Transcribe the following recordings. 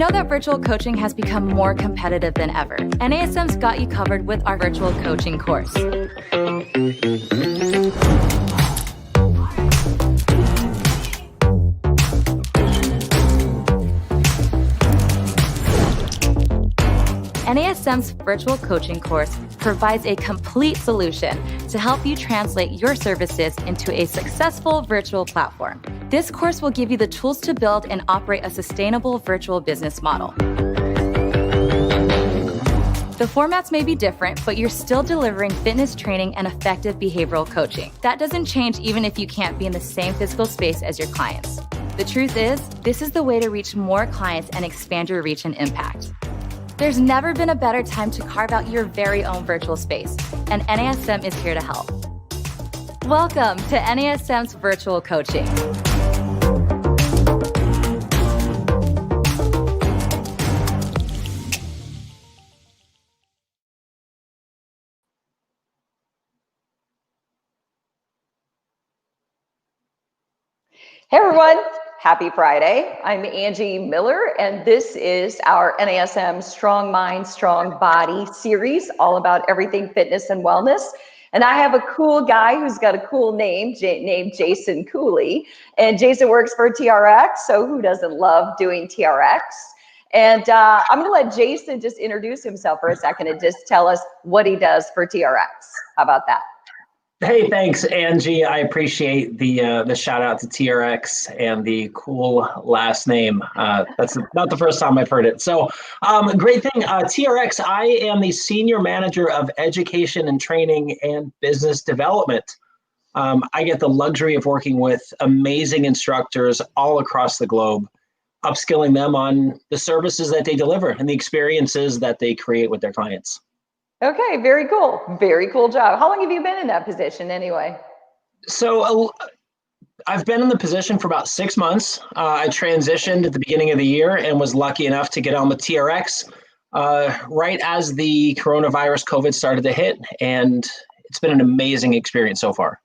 know that virtual coaching has become more competitive than ever. NASM's got you covered with our virtual coaching course. NASM's virtual coaching course provides a complete solution to help you translate your services into a successful virtual platform. This course will give you the tools to build and operate a sustainable virtual business model. The formats may be different, but you're still delivering fitness training and effective behavioral coaching. That doesn't change even if you can't be in the same physical space as your clients. The truth is, this is the way to reach more clients and expand your reach and impact. There's never been a better time to carve out your very own virtual space, and NASM is here to help. Welcome to NASM's virtual coaching. Hey everyone, happy Friday. I'm Angie Miller, and this is our NASM Strong Mind, Strong Body series, all about everything fitness and wellness. And I have a cool guy who's got a cool name, named Jason Coulie. And Jason works for TRX, so who doesn't love doing TRX? And I'm gonna let Jason just introduce himself for a second and just tell us what he does for TRX. How about that? Hey, thanks, Angie. I appreciate the shout out to TRX and the cool last name. That's not the first time I've heard it. So great thing, TRX, I am the Senior Manager of Education and Training and Business Development. I get the luxury of working with amazing instructors all across the globe, upskilling them on the services that they deliver and the experiences that they create with their clients. Okay, very cool. Very cool job. How long have you been in that position anyway? So I've been in the position for about 6 months. I transitioned at the beginning of the year and was lucky enough to get on with TRX right as the coronavirus COVID started to hit. And it's been an amazing experience so far.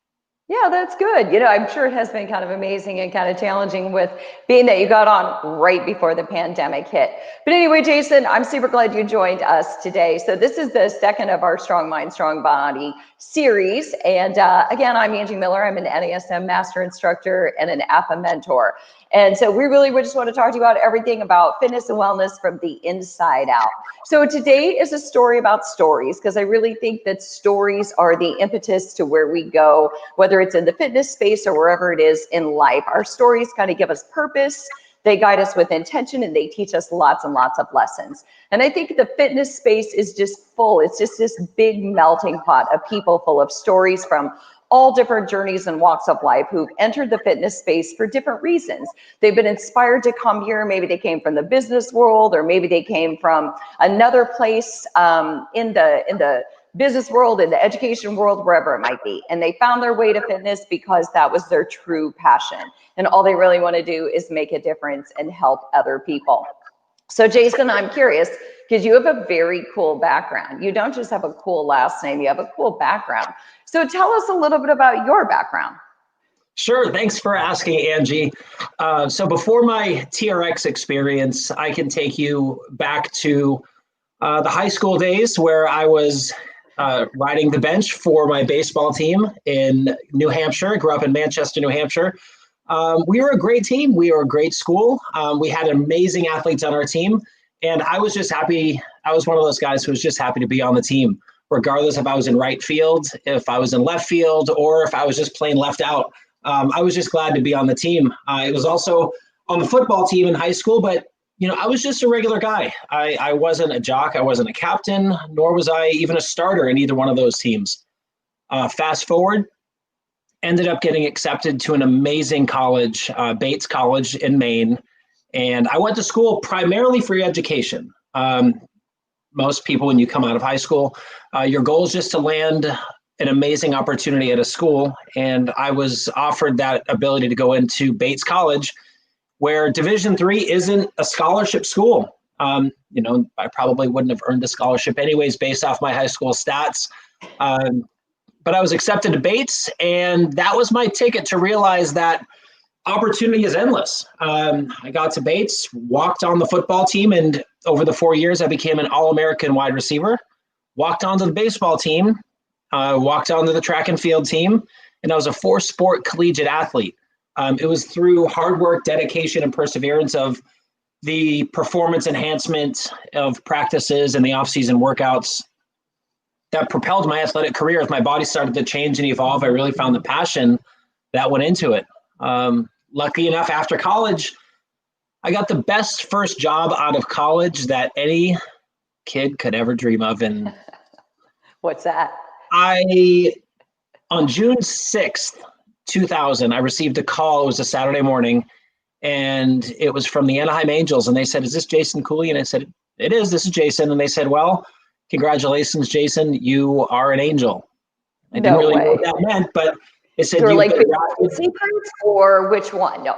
Yeah, that's good. You know, I'm sure it has been kind of amazing and kind of challenging with being that you got on right before the pandemic hit. But anyway, Jason, I'm super glad you joined us today. So this is the second of our Strong Mind, Strong Body series. And again, I'm Angie Miller. I'm an NASM Master Instructor and an AFAA Mentor. And so we just want to talk to you about everything about fitness and wellness from the inside out. So today is a story about stories, because I really think that stories are the impetus to where we go, whether it's in the fitness space or wherever it is in life. Our stories kind of give us purpose, they guide us with intention, and they teach us lots and lots of lessons. And I think the fitness space is just full. It's just this big melting pot of people full of stories from all different journeys and walks of life who've entered the fitness space for different reasons. They've been inspired to come here. Maybe they came from the business world, or maybe they came from another place in the business world, in the education world, wherever it might be. And they found their way to fitness because that was their true passion. And all they really want to do is make a difference and help other people. So Jason, I'm curious, because you have a very cool background. You don't just have a cool last name, you have a cool background. So tell us a little bit about your background. Sure, thanks for asking, Angie. So before my TRX experience, I can take you back to the high school days where I was riding the bench for my baseball team in New Hampshire. I grew up in Manchester, New Hampshire. We were a great team. We were a great school. We had amazing athletes on our team. And I was just happy. I was one of those guys who was just happy to be on the team, regardless if I was in right field, if I was in left field, or if I was just plain left out. I was just glad to be on the team. I was also on the football team in high school, but you know, I was just a regular guy. I wasn't a jock. I wasn't a captain, nor was I even a starter in either one of those teams. Fast forward, ended up getting accepted to an amazing college, Bates College in Maine. And I went to school primarily for education. Most people, when you come out of high school, your goal is just to land an amazing opportunity at a school. And I was offered that ability to go into Bates College, where Division III isn't a scholarship school. You know, I probably wouldn't have earned a scholarship anyways based off my high school stats. But I was accepted to Bates, and that was my ticket to realize that Opportunity is endless. I got to Bates, walked on the football team, and over the 4 years, I became an All-American wide receiver. Walked onto the baseball team, walked onto the track and field team, and I was a 4-sport collegiate athlete. It was through hard work, dedication, and perseverance of the performance enhancement of practices and the off-season workouts that propelled my athletic career. As my body started to change and evolve, I really found the passion that went into it. Lucky enough, after college, I got the best first job out of college that any kid could ever dream of. And what's that? On June 6th, 2000, I received a call. It was a Saturday morning, and it was from the Anaheim Angels. And they said, "Is this Jason Coulie?" And I said, "It is. This is Jason." And they said, "Well, congratulations, Jason. You are an Angel." I didn't really know what that meant, but they said, "You're like secrets or which one?" No.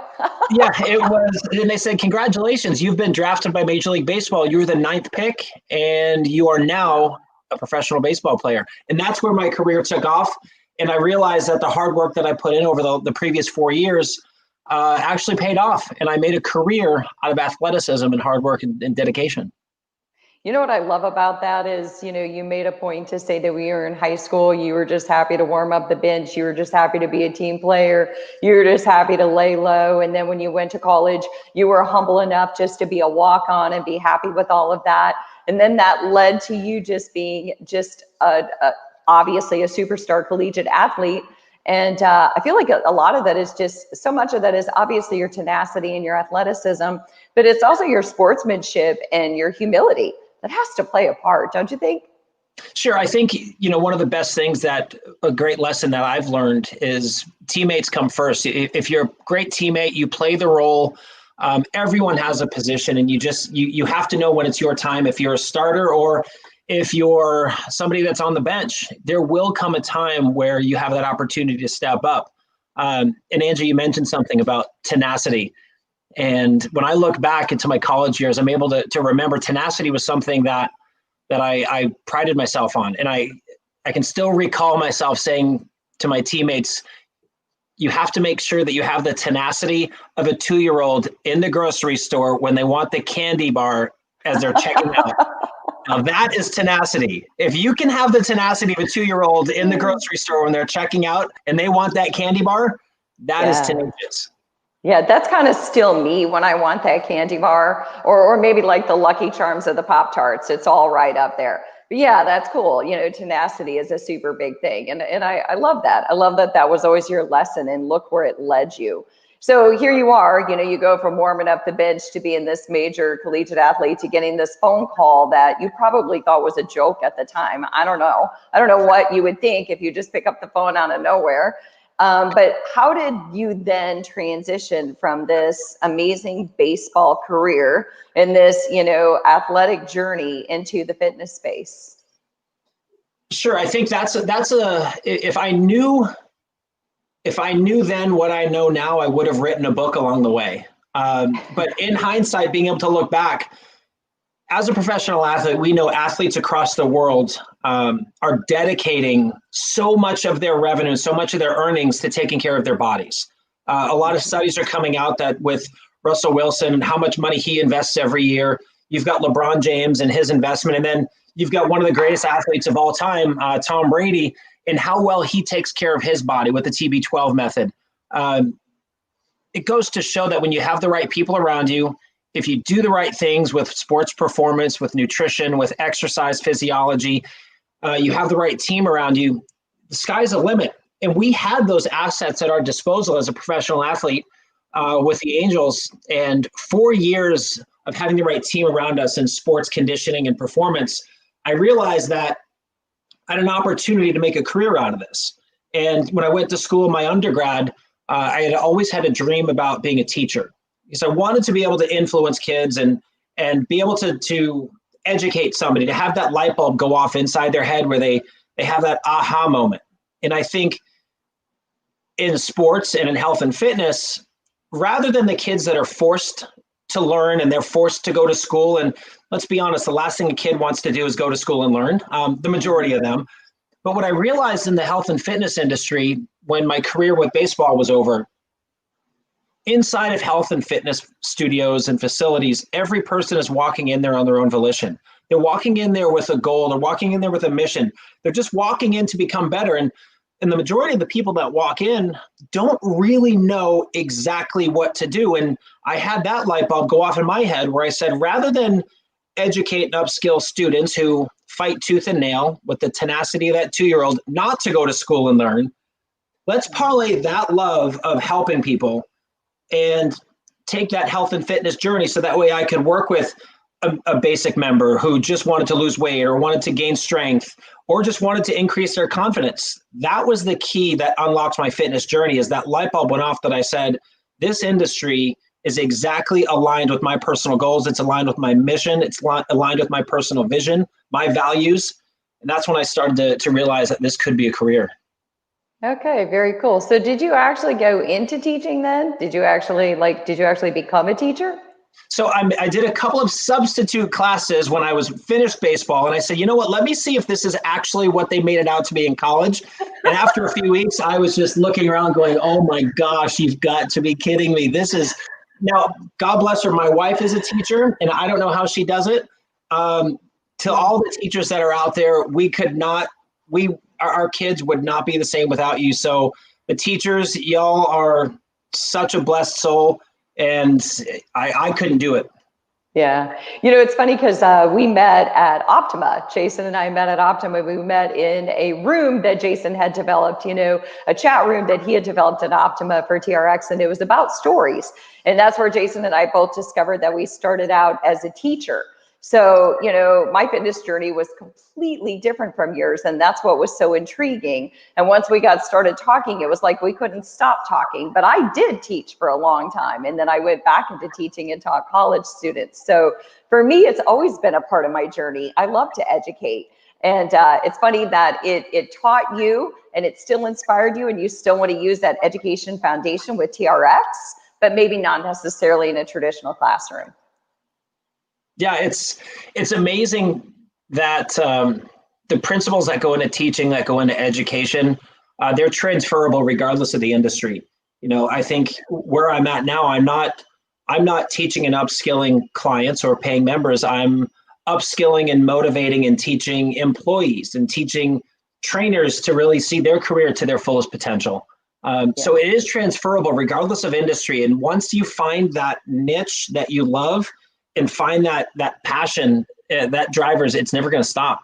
Yeah, it was. And they said, "Congratulations, you've been drafted by Major League Baseball. You were the 9th pick, and you are now a professional baseball player." And that's where my career took off. And I realized that the hard work that I put in over the previous 4 years actually paid off. And I made a career out of athleticism and hard work and dedication. You know what I love about that is, you made a point to say that when you were in high school, you were just happy to warm up the bench. You were just happy to be a team player. You were just happy to lay low. And then when you went to college, you were humble enough just to be a walk-on and be happy with all of that. And then that led to you just being just obviously a superstar collegiate athlete. And I feel like a lot of that is just, so much of that is obviously your tenacity and your athleticism, but it's also your sportsmanship and your humility that has to play a part, don't you think? Sure. I think, one of the best things a great lesson that I've learned is teammates come first. If you're a great teammate, you play the role. Everyone has a position, and you have to know when it's your time. If you're a starter or if you're somebody that's on the bench, there will come a time where you have that opportunity to step up. And Angie, you mentioned something about tenacity. And when I look back into my college years, I'm able to remember tenacity was something that I prided myself on. And I can still recall myself saying to my teammates, you have to make sure that you have the tenacity of a 2-year-old in the grocery store when they want the candy bar as they're checking out. Now that is tenacity. If you can have the tenacity of a 2-year-old in the grocery store when they're checking out and they want that candy bar, that is tenacious. Yeah, that's kind of still me when I want that candy bar, or maybe like the Lucky Charms of the Pop-Tarts. It's all right up there. But yeah, that's cool. Tenacity is a super big thing. And I love that. I love that was always your lesson, and look where it led you. So here you are, you go from warming up the bench to being this major collegiate athlete to getting this phone call that you probably thought was a joke at the time. I don't know what you would think if you just pick up the phone out of nowhere. But how did you then transition from this amazing baseball career and this, athletic journey into the fitness space? Sure. I think if I knew then what I know now, I would have written a book along the way. But in hindsight, being able to look back, as a professional athlete, we know athletes across the world are dedicating so much of their revenue, so much of their earnings to taking care of their bodies. A lot of studies are coming out that with Russell Wilson and how much money he invests every year, you've got LeBron James and his investment, and then you've got one of the greatest athletes of all time, Tom Brady, and how well he takes care of his body with the TB12 method. It goes to show that when you have the right people around you, if you do the right things with sports performance, with nutrition, with exercise physiology, you have the right team around you, the sky's the limit. And we had those assets at our disposal as a professional athlete with the Angels. And 4 years of having the right team around us in sports conditioning and performance, I realized that I had an opportunity to make a career out of this. And when I went to school, my undergrad, I had always had a dream about being a teacher, because I wanted to be able to influence kids and be able to educate somebody, to have that light bulb go off inside their head where they have that aha moment. And I think in sports and in health and fitness, rather than the kids that are forced to learn and they're forced to go to school, and let's be honest, the last thing a kid wants to do is go to school and learn, the majority of them. But what I realized in the health and fitness industry when my career with baseball was over, inside of health and fitness studios and facilities, every person is walking in there on their own volition. They're walking in there with a goal. They're walking in there with a mission. They're just walking in to become better. And the majority of the people that walk in don't really know exactly what to do. And I had that light bulb go off in my head where I said, rather than educate and upskill students who fight tooth and nail with the tenacity of that 2-year-old not to go to school and learn, let's parlay that love of helping people and take that health and fitness journey so that way I could work with a basic member who just wanted to lose weight or wanted to gain strength or just wanted to increase their confidence. That was the key that unlocked my fitness journey, is that light bulb went off that I said, this industry is exactly aligned with my personal goals. It's aligned with my mission. It's aligned with my personal vision, my values. And that's when I started to realize that this could be a career. Okay, very cool. So did you actually go into teaching then? Did you actually become a teacher? So I did a couple of substitute classes when I was finished baseball, and I said, you know what, let me see if this is actually what they made it out to be in college. And after a few weeks, I was just looking around going, oh my gosh, you've got to be kidding me. This is, now, God bless her, my wife is a teacher, and I don't know how she does it. To all the teachers that are out there, our kids would not be the same without you. So the teachers, y'all are such a blessed soul. And I couldn't do it. Yeah. You know, it's funny because we met at Optima. Jason and I met at Optima. We met in a room that Jason had developed, a chat room that he had developed at Optima for TRX. And it was about stories. And that's where Jason and I both discovered that we started out as a teacher. So, my fitness journey was completely different from yours. And that's what was so intriguing. And once we got started talking, it was like we couldn't stop talking. But I did teach for a long time. And then I went back into teaching and taught college students. So for me, it's always been a part of my journey. I love to educate. And it's funny that it taught you and it still inspired you. And you still want to use that education foundation with TRX, but maybe not necessarily in a traditional classroom. Yeah, it's amazing that the principles that go into teaching, that go into education, they're transferable regardless of the industry. I think where I'm at now, I'm not teaching and upskilling clients or paying members. I'm upskilling and motivating and teaching employees and teaching trainers to really see their career to their fullest potential. So it is transferable regardless of industry. And once you find that niche that you love, and find that passion, that drivers, it's never going to stop.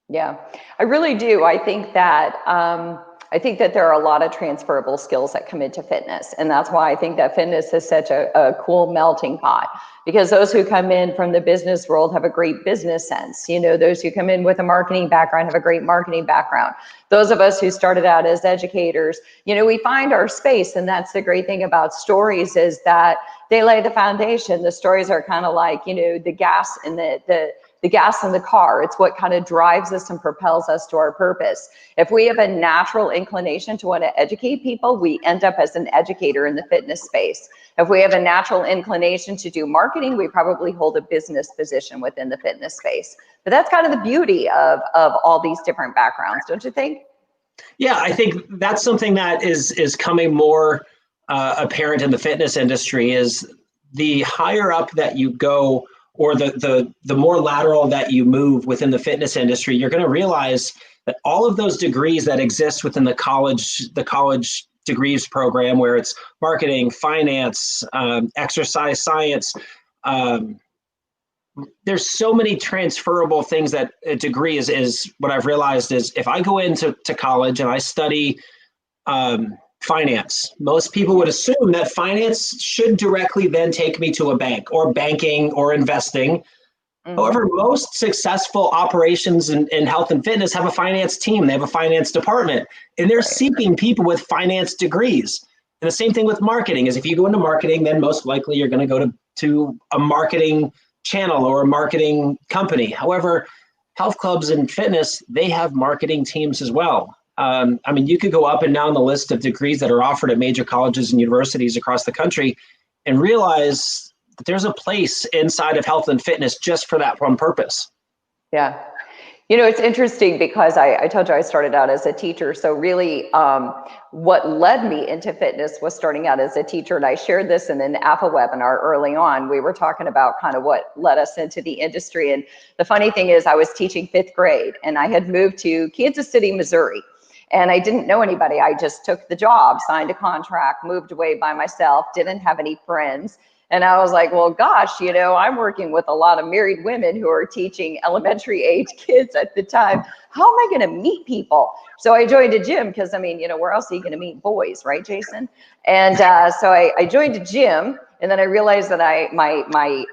Yeah, I really do. I think that there are a lot of transferable skills that come into fitness. And that's why I think that fitness is such a cool melting pot, because those who come in from the business world have a great business sense. Those who come in with a marketing background have a great marketing background. Those of us who started out as educators, we find our space. And that's the great thing about stories, is that they lay the foundation. The stories are kind of like, the gas in the gas in the car. It's what kind of drives us and propels us to our purpose. If we have a natural inclination to want to educate people, we end up as an educator in the fitness space. If we have a natural inclination to do marketing, we probably hold a business position within the fitness space. But that's kind of the beauty of all these different backgrounds, don't you think? Yeah, I think that's something that is coming more apparent in the fitness industry, is the higher up that you go, or the more lateral that you move within the fitness industry, you're going to realize that all of those degrees that exist within the college degrees program, where it's marketing, finance, exercise science, there's so many transferable things that a degree is what I've realized is, if I go into college and I study finance, most people would assume that finance should directly then take me to a bank or banking or investing. Mm-hmm. However, most successful operations in health and fitness have a finance team. They have a finance department, and they're seeking people with finance degrees. And the same thing with marketing is, if you go into marketing, then most likely you're going to go to a marketing channel or a marketing company. However, health clubs and fitness, they have marketing teams as well. You could go up and down the list of degrees that are offered at major colleges and universities across the country and realize that there's a place inside of health and fitness just for that one purpose. Yeah. It's interesting because I told you I started out as a teacher. So really what led me into fitness was starting out as a teacher. And I shared this in an AFAA webinar early on. We were talking about kind of what led us into the industry. And the funny thing is I was teaching 5th grade and I had moved to Kansas City, Missouri. And I didn't know anybody. I just took the job, signed a contract, moved away by myself, didn't have any friends. And I was like, well, gosh, I'm working with a lot of married women who are teaching elementary age kids at the time. How am I going to meet people? So I joined a gym because, where else are you going to meet boys, right, Jason? And so I joined a gym, and then I realized that my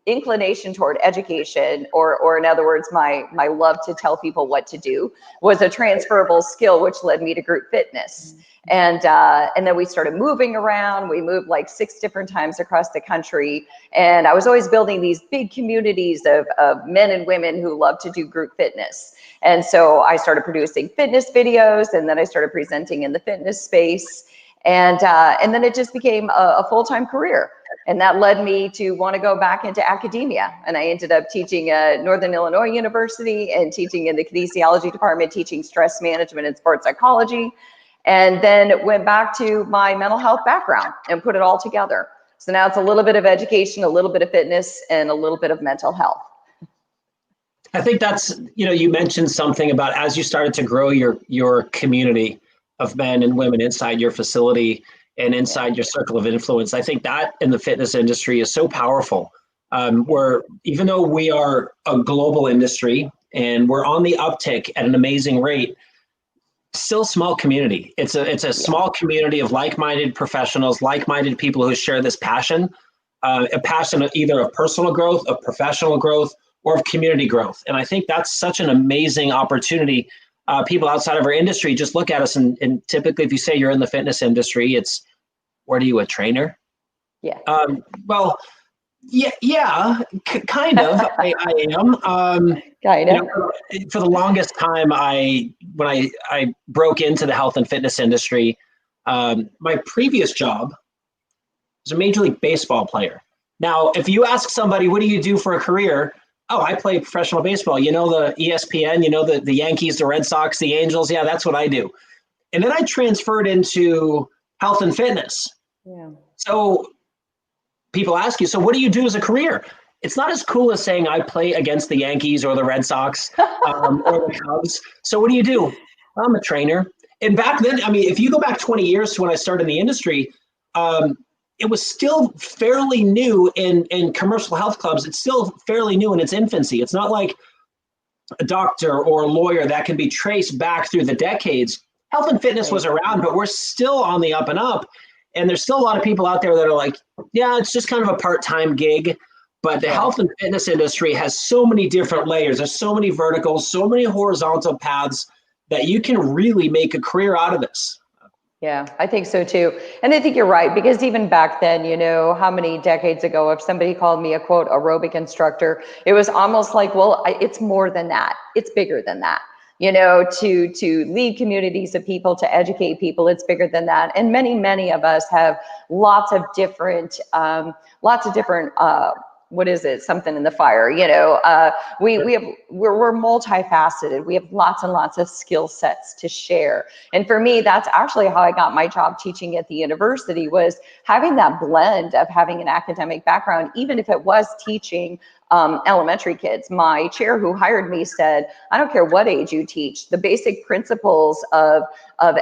inclination toward education, or in other words, my love to tell people what to do, was a transferable skill, which led me to group fitness. And then we started moving around. We moved like 6 different times across the country. And I was always building these big communities of men and women who love to do group fitness. And so I started producing fitness videos, and then I started presenting in the fitness space. And then it just became a full-time career. And that led me to want to go back into academia. And I ended up teaching at Northern Illinois University and teaching in the kinesiology department, teaching stress management and sports psychology. And then went back to my mental health background and put it all together. So now it's a little bit of education, a little bit of fitness, and a little bit of mental health. I think that's, you mentioned something about as you started to grow your community of men and women inside your facility and inside your circle of influence. I think that in the fitness industry is so powerful. Where even though we are a global industry and we're on the uptick at an amazing rate, still small community. It's a small community of like-minded professionals, like-minded people who share this passion, a passion either of personal growth, of professional growth, or of community growth. And I think that's such an amazing opportunity. People outside of our industry just look at us and typically if you say you're in the fitness industry, it's, what are you, a trainer? Yeah. Well, yeah, kind of. I am. Kind of. For the longest time, when I broke into the health and fitness industry, my previous job was a Major League Baseball player. Now, if you ask somebody, what do you do for a career? Oh, I play professional baseball. The ESPN, the Yankees, the Red Sox, the Angels. Yeah, that's what I do. And then I transferred into health and fitness. Yeah. So people ask you, so what do you do as a career? It's not as cool as saying I play against the Yankees or the Red Sox or the Cubs. So what do you do? I'm a trainer. And back then, if you go back 20 years to when I started in the industry, it was still fairly new in commercial health clubs. It's still fairly new in its infancy. It's not like a doctor or a lawyer that can be traced back through the decades. Health and fitness was around, but we're still on the up and up. And there's still a lot of people out there that are like, yeah, it's just kind of a part-time gig. But the health and fitness industry has so many different layers. There's so many verticals, so many horizontal paths that you can really make a career out of this. Yeah, I think so too. And I think you're right, because even back then, how many decades ago, if somebody called me a quote aerobic instructor, it was almost like, well, it's more than that. It's bigger than that. To lead communities of people, to educate people, it's bigger than that. And many of us have lots of different, what is it? Something in the fire, we're multifaceted. We have lots and lots of skill sets to share. And for me, that's actually how I got my job teaching at the university, was having that blend of having an academic background, even if it was teaching elementary kids. My chair who hired me said, I don't care what age you teach, the basic principles of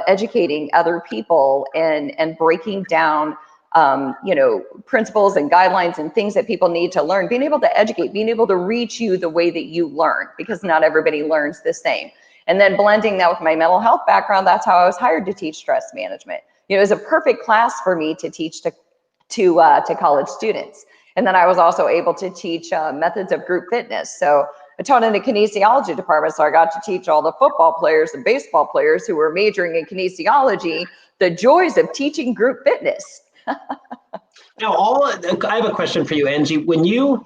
educating other people and breaking down principles and guidelines and things that people need to learn, being able to educate, being able to reach you the way that you learn, because not everybody learns the same. And then blending that with my mental health background, that's how I was hired to teach stress management. It was a perfect class for me to teach to college students. And then I was also able to teach methods of group fitness. So I taught in the kinesiology department, so I got to teach all the football players and baseball players who were majoring in kinesiology the joys of teaching group fitness. Now, I have a question for you, Angie. When you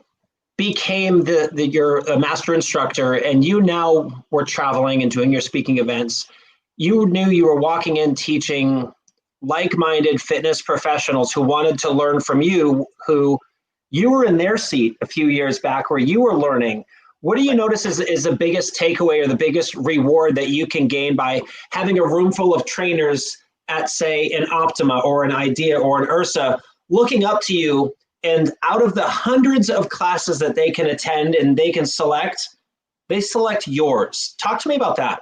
became you're a master instructor and you now were traveling and doing your speaking events, you knew you were walking in teaching like-minded fitness professionals who wanted to learn from you, who you were in their seat a few years back where you were learning. What do you notice is the biggest takeaway or the biggest reward that you can gain by having a room full of trainers at, say, an Optima or an IDEA or an URSA looking up to you, and out of the hundreds of classes that they can attend and they can select, they select yours? Talk to me about that.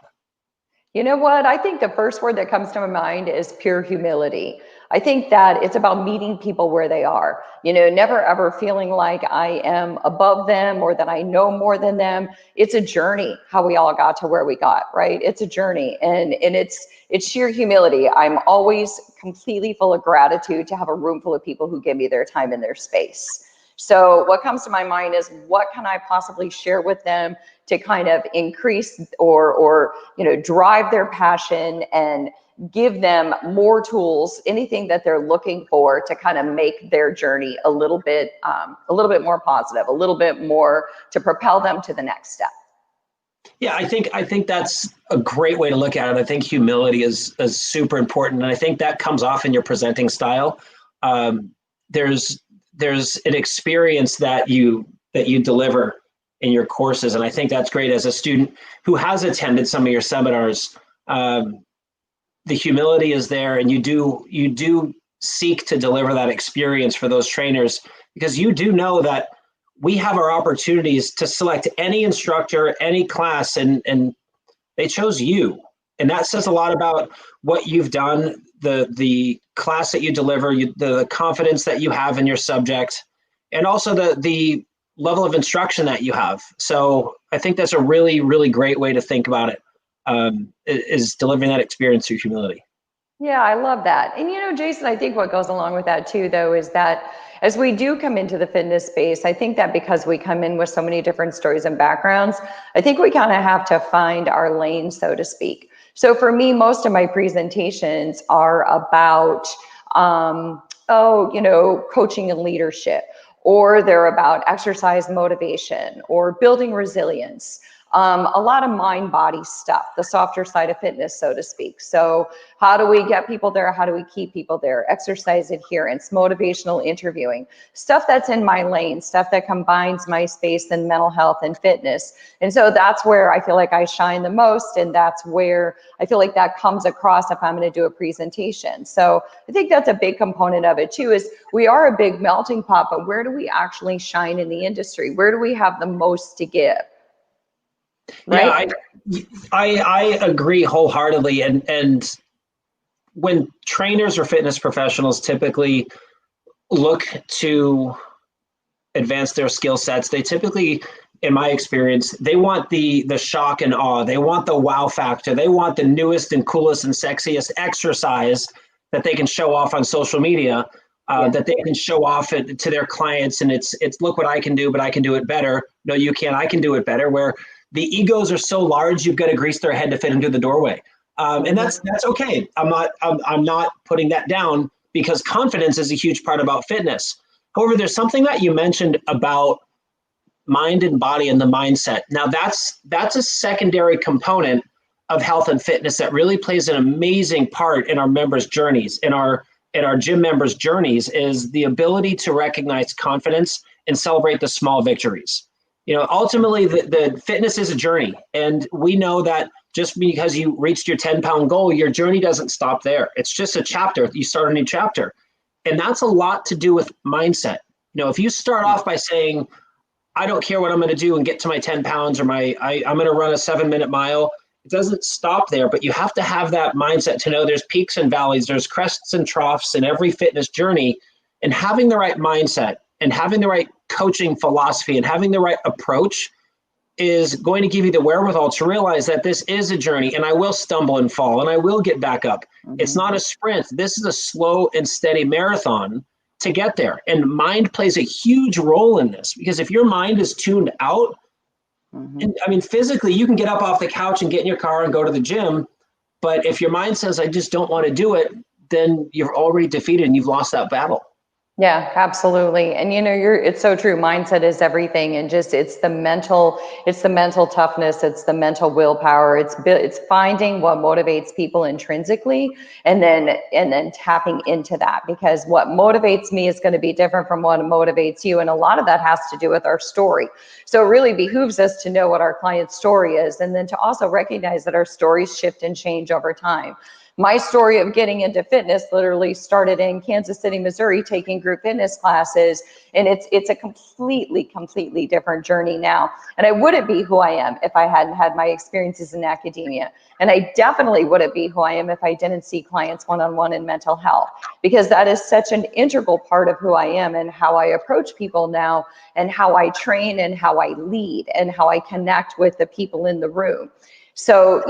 You know what? I think the first word that comes to my mind is pure humility. I think that it's about meeting people where they are, never ever feeling like I am above them or that I know more than them. It's a journey, how we all got to where we got, right? It's a journey, and it's sheer humility. I'm always completely full of gratitude to have a room full of people who give me their time and their space. So what comes to my mind is, what can I possibly share with them to kind of increase or drive their passion and give them more tools, anything that they're looking for to kind of make their journey a little bit more positive, a little bit more to propel them to the next step. Yeah, I think that's a great way to look at it. I think humility is super important, and I think that comes off in your presenting style. There's an experience that you deliver in your courses, and I think that's great. As a student who has attended some of your seminars, the humility is there, and you do seek to deliver that experience for those trainers, because you do know that we have our opportunities to select any instructor, any class, and they chose you. And that says a lot about what you've done, the class that you deliver, the confidence that you have in your subject, and also the level of instruction that you have. So I think that's a really, really great way to think about it, is delivering that experience through humility. Yeah, I love that. And Jason, I think what goes along with that too, though, is that as we do come into the fitness space, I think that because we come in with so many different stories and backgrounds, I think we kind of have to find our lane, so to speak. So for me, most of my presentations are about, coaching and leadership, or they're about exercise motivation or building resilience. A lot of mind-body stuff, the softer side of fitness, so to speak. So how do we get people there? How do we keep people there? Exercise adherence, motivational interviewing, stuff that's in my lane, stuff that combines my space and mental health and fitness. And so that's where I feel like I shine the most. And that's where I feel like that comes across if I'm going to do a presentation. So I think that's a big component of it too, is we are a big melting pot, but where do we actually shine in the industry? Where do we have the most to give? Right? Yeah, I agree wholeheartedly. And when trainers or fitness professionals typically look to advance their skill sets, they typically, in my experience, they want the shock and awe. They want the wow factor. They want the newest and coolest and sexiest exercise that they can show off on social media, that they can show off to their clients. And it's look what I can do, but I can do it better. No, you can't. I can do it better. Where the egos are so large, you've got to grease their head to fit them through the doorway. And that's okay. I'm not putting that down, because confidence is a huge part about fitness. However, there's something that you mentioned about mind and body and the mindset. Now that's a secondary component of health and fitness that really plays an amazing part in our members' journeys, in our gym members' journeys, is the ability to recognize confidence and celebrate the small victories. Ultimately, the fitness is a journey, and we know that just because you reached your 10-pound goal, your journey doesn't stop there. It's just a chapter. You start a new chapter, and that's a lot to do with mindset. If you start off by saying, I don't care what I'm going to do and get to my 10 pounds, or I'm going to run a 7-minute mile, it doesn't stop there, but you have to have that mindset to know there's peaks and valleys, there's crests and troughs in every fitness journey, and having the right mindset and having the right coaching philosophy and having the right approach is going to give you the wherewithal to realize that this is a journey, and I will stumble and fall and I will get back up. It's not a sprint. This is a slow and steady marathon to get there. And mind plays a huge role in this, because if your mind is tuned out, and I mean, physically, you can get up off the couch and get in your car and go to the gym. But if your mind says, I just don't want to do it, then you're already defeated and you've lost that battle. Yeah, absolutely. And it's so true. Mindset is everything. And just, it's the mental toughness. It's the mental willpower. It's finding what motivates people intrinsically and then tapping into that, because what motivates me is going to be different from what motivates you. And a lot of that has to do with our story. So it really behooves us to know what our client's story is, and then to also recognize that our stories shift and change over time. My story of getting into fitness literally started in Kansas City, Missouri, taking group fitness classes. And it's a completely different journey now. And I wouldn't be who I am if I hadn't had my experiences in academia. And I definitely wouldn't be who I am if I didn't see clients one-on-one in mental health, because that is such an integral part of who I am and how I approach people now, and how I train and how I lead and how I connect with the people in the room. So,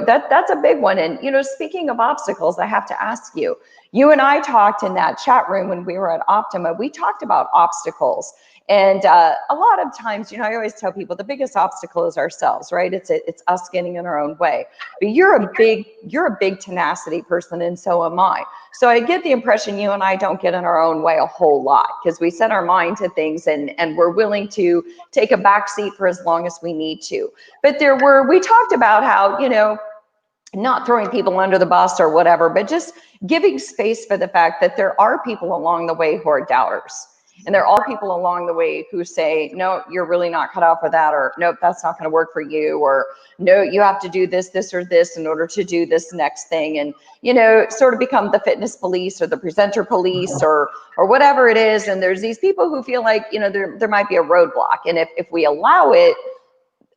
that's a big one. And, speaking of obstacles, I have to ask you, you and I talked in that chat room when we were at Optima, we talked about obstacles. And a lot of times, I always tell people the biggest obstacle is ourselves, right? It's us getting in our own way. But you're a big tenacity person, and so am I. So I get the impression you and I don't get in our own way a whole lot, because we set our mind to things and we're willing to take a back seat for as long as we need to. But we talked about how, not throwing people under the bus or whatever, but just giving space for the fact that there are people along the way who are doubters. And there are people along the way who say, no, you're really not cut out for that, or nope, that's not going to work for you, or no, you have to do this, or this in order to do this next thing. And, sort of become the fitness police or the presenter police or whatever it is. And there's these people who feel like, there might be a roadblock. And if we allow it,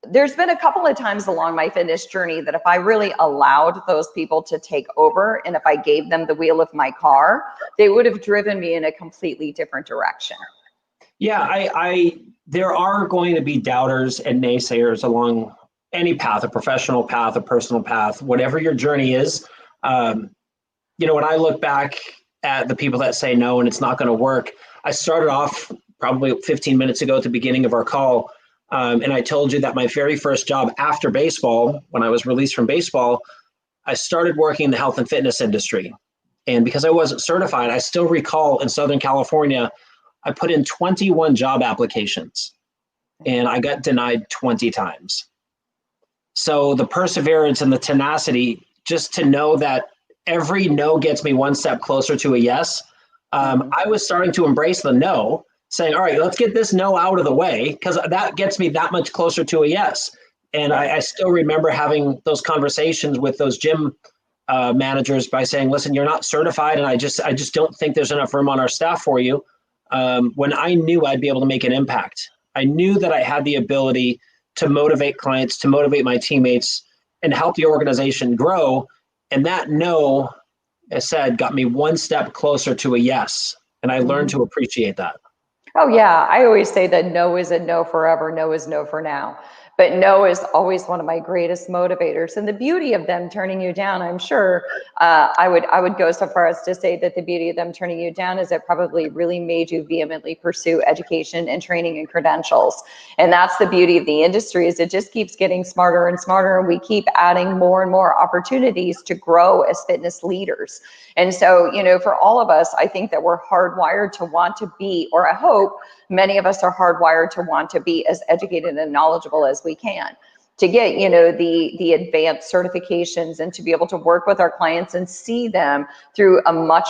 there's been a couple of times along my fitness journey that if I really allowed those people to take over, and if I gave them the wheel of my car, they would have driven me in a completely different direction. Yeah, there are going to be doubters and naysayers along any path, a professional path, a personal path, whatever your journey is. When I look back at the people that say no and it's not going to work, I started off probably 15 minutes ago at the beginning of our call. And I told you that my very first job after baseball, when I was released from baseball, I started working in the health and fitness industry. And because I wasn't certified, I still recall in Southern California, I put in 21 job applications and I got denied 20 times. So the perseverance and the tenacity, just to know that every no gets me one step closer to a yes. I was starting to embrace the no, saying, all right, let's get this no out of the way, because that gets me that much closer to a yes. And I still remember having those conversations with those gym managers by saying, listen, you're not certified, and I just don't think there's enough room on our staff for you. When I knew I'd be able to make an impact, I knew that I had the ability to motivate clients, to motivate my teammates, and help the organization grow. And that no, as said, got me one step closer to a yes. And I learned to appreciate that. Oh, yeah. I always say that no isn't no forever. No is no for now. But no is always one of my greatest motivators. And the beauty of them turning you down, I'm sure, I would go so far as to say that the beauty of them turning you down is it probably really made you vehemently pursue education and training and credentials. And that's the beauty of the industry, is it just keeps getting smarter and smarter. And we keep adding more and more opportunities to grow as fitness leaders. And so, for all of us, I think that we're hardwired to want to be, or I hope many of us are hardwired to want to be as educated and knowledgeable as we can, to get, the advanced certifications, and to be able to work with our clients and see them through a much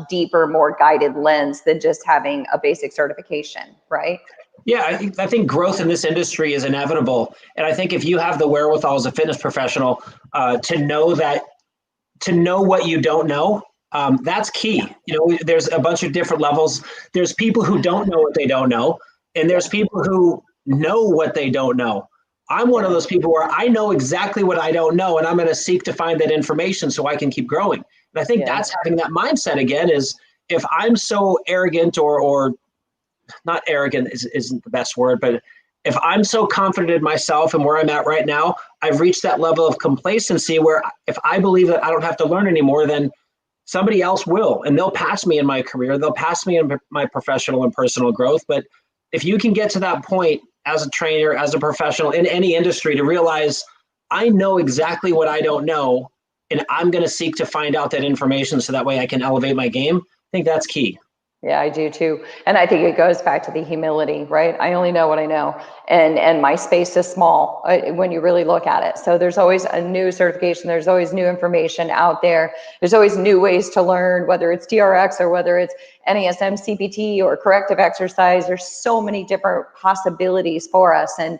deeper, more guided lens than just having a basic certification, right? Yeah, I think growth in this industry is inevitable. And I think if you have the wherewithal as a fitness professional to know what you don't know, that's key. There's a bunch of different levels. There's people who don't know what they don't know, and there's people who know what they don't know. I'm one of those people where I know exactly what I don't know, and I'm going to seek to find that information so I can keep growing. And I think that's having that mindset again. Is if I'm so arrogant, or not arrogant isn't the best word, but if I'm so confident in myself and where I'm at right now, I've reached that level of complacency where if I believe that I don't have to learn anymore, then somebody else will, and they'll pass me in my career. They'll pass me in my professional and personal growth. But if you can get to that point as a trainer, as a professional in any industry, to realize I know exactly what I don't know, and I'm going to seek to find out that information so that way I can elevate my game, I think that's key. Yeah, I do too. And I think it goes back to the humility, right? I only know what I know. And my space is small when you really look at it. So there's always a new certification. There's always new information out there. There's always new ways to learn, whether it's TRX or whether it's NASM, CPT or corrective exercise. There's so many different possibilities for us. And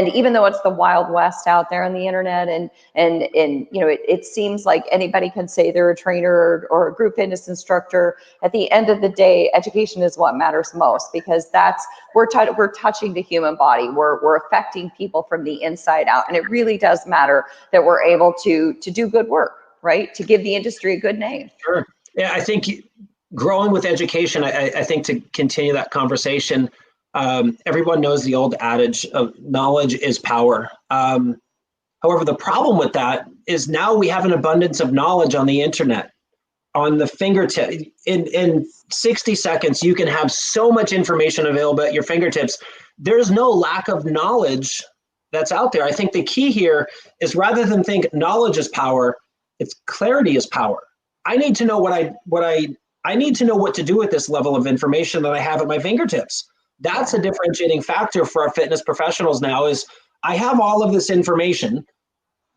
even though it's the Wild West out there on the internet, and you know, it seems like anybody can say they're a trainer or a group fitness instructor. At the end of the day, education is what matters most, because that's we're touching the human body. We're affecting people from the inside out, and it really does matter that we're able to do good work, right? To give the industry a good name. Sure. Yeah, I think growing with education, I think to continue that conversation, everyone knows the old adage of knowledge is power. However, the problem with that is now we have an abundance of knowledge on the internet, on the fingertip. In 60 seconds, you can have so much information available at your fingertips. There's no lack of knowledge that's out there. I think the key here is, rather than think knowledge is power, it's clarity is power. I need to know I need to know what to do with this level of information that I have at my fingertips. That's a differentiating factor for our fitness professionals now, is I have all of this information.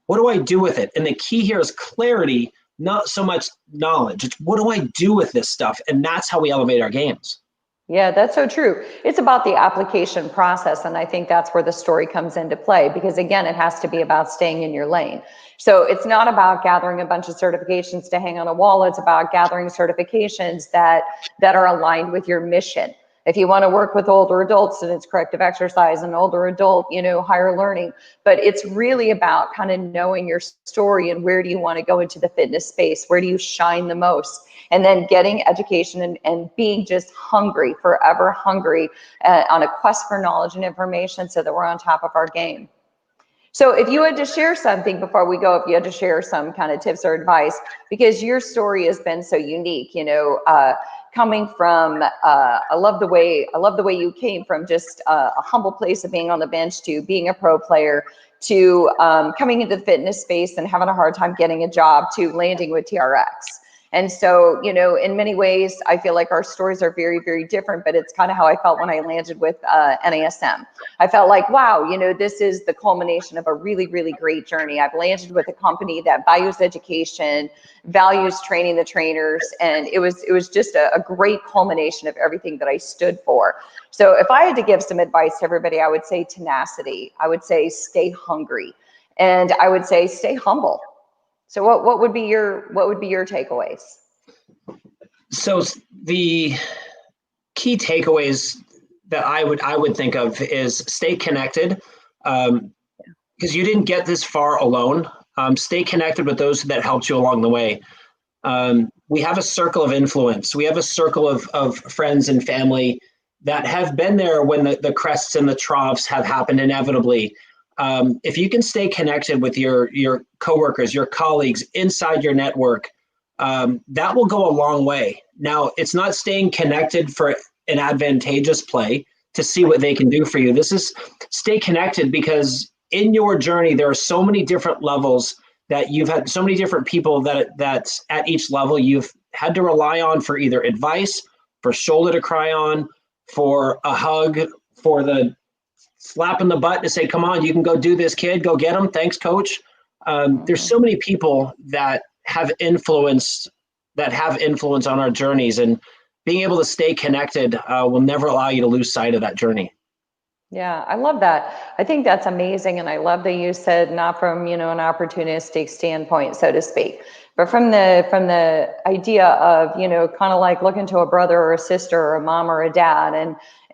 What do I do with it? And the key here is clarity, not so much knowledge. It's what do I do with this stuff? And that's how we elevate our games. Yeah, that's so true. It's about the application process. And I think that's where the story comes into play, because again, it has to be about staying in your lane. So it's not about gathering a bunch of certifications to hang on a wall. It's about gathering certifications that are aligned with your mission. If you want to work with older adults, and it's corrective exercise and older adult, you know, higher learning, but it's really about kind of knowing your story and where do you want to go into the fitness space? Where do you shine the most? And then getting education and being just hungry, forever hungry, on a quest for knowledge and information, so that we're on top of our game. So if you had to share something before we go, if you had to share some kind of tips or advice, because your story has been so unique, you know, coming from, I love the way you came from just a humble place of being on the bench to being a pro player, to coming into the fitness space and having a hard time getting a job, to landing with TRX. And so, you know, in many ways, I feel like our stories are very, very different, but it's kind of how I felt when I landed with NASM. I felt like, wow, you know, this is the culmination of a really, really great journey. I've landed with a company that values education, values training the trainers, and it was just a great culmination of everything that I stood for. So if I had to give some advice to everybody, I would say tenacity. I would say stay hungry, and I would say stay humble. So what would be your takeaways? So the key takeaways that I would think of is stay connected, because you didn't get this far alone. Stay connected with those that helped you along the way. We have a circle of influence. We have a circle of friends and family that have been there when the crests and the troughs have happened inevitably. If you can stay connected with your coworkers, your colleagues inside your network, that will go a long way. Now, it's not staying connected for an advantageous play to see what they can do for you. This is stay connected because in your journey, there are so many different levels that you've had, so many different people that at each level you've had to rely on for either advice, for shoulder to cry on, for a hug, for the slap in the butt to say, come on, you can go do this, kid, go get them. Thanks, coach. There's so many people that have influence on our journeys, and being able to stay connected will never allow you to lose sight of that journey. Yeah, I love that. I think that's amazing. And I love that you said not from, you know, an opportunistic standpoint, so to speak, but from the idea of, you know, kind of like looking to a brother or a sister or a mom or a dad.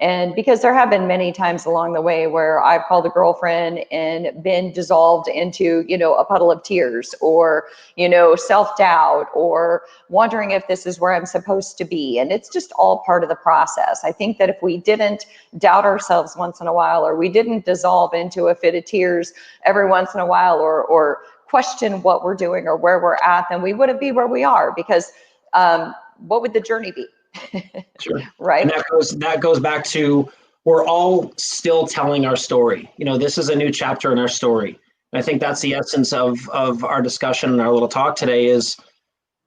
And because there have been many times along the way where I've called a girlfriend and been dissolved into, you know, a puddle of tears, or, you know, self-doubt, or wondering if this is where I'm supposed to be. And it's just all part of the process. I think that if we didn't doubt ourselves once in a while, or we didn't dissolve into a fit of tears every once in a while, or question what we're doing or where we're at, then we wouldn't be where we are, because what would the journey be? Sure. Right. And that goes back to, we're all still telling our story. You know, this is a new chapter in our story. And I think that's the essence of our discussion and our little talk today is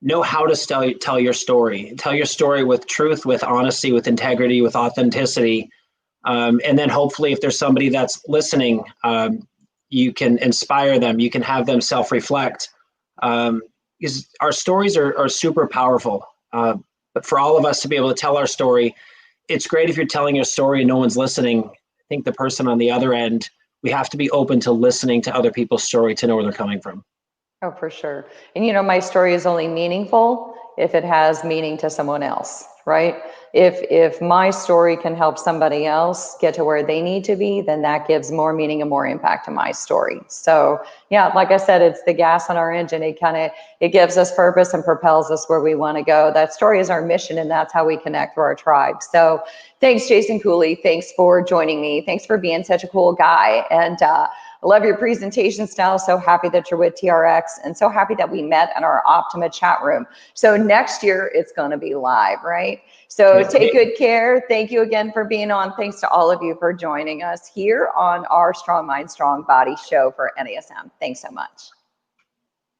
know how to tell your story. Tell your story with truth, with honesty, with integrity, with authenticity. And then hopefully if there's somebody that's listening, you can inspire them. You can have them self-reflect. Because our stories are super powerful. But for all of us to be able to tell our story, it's great if you're telling your story and no one's listening. I think the person on the other end, we have to be open to listening to other people's story to know where they're coming from. Oh, for sure. And my story is only meaningful if it has meaning to someone else, right? If my story can help somebody else get to where they need to be, then that gives more meaning and more impact to my story. So yeah, like I said, it's the gas on our engine. It gives us purpose and propels us where we want to go. That story is our mission, and that's how we connect with our tribe. So thanks, Jason Coulie. Thanks for joining me. Thanks for being such a cool guy. And I love your presentation style. So happy that you're with TRX, and so happy that we met in our Optima chat room. So next year it's going to be live, right? So take good care. Thank you again for being on. Thanks to all of you for joining us here on our Strong Mind, Strong Body show for NASM. Thanks so much.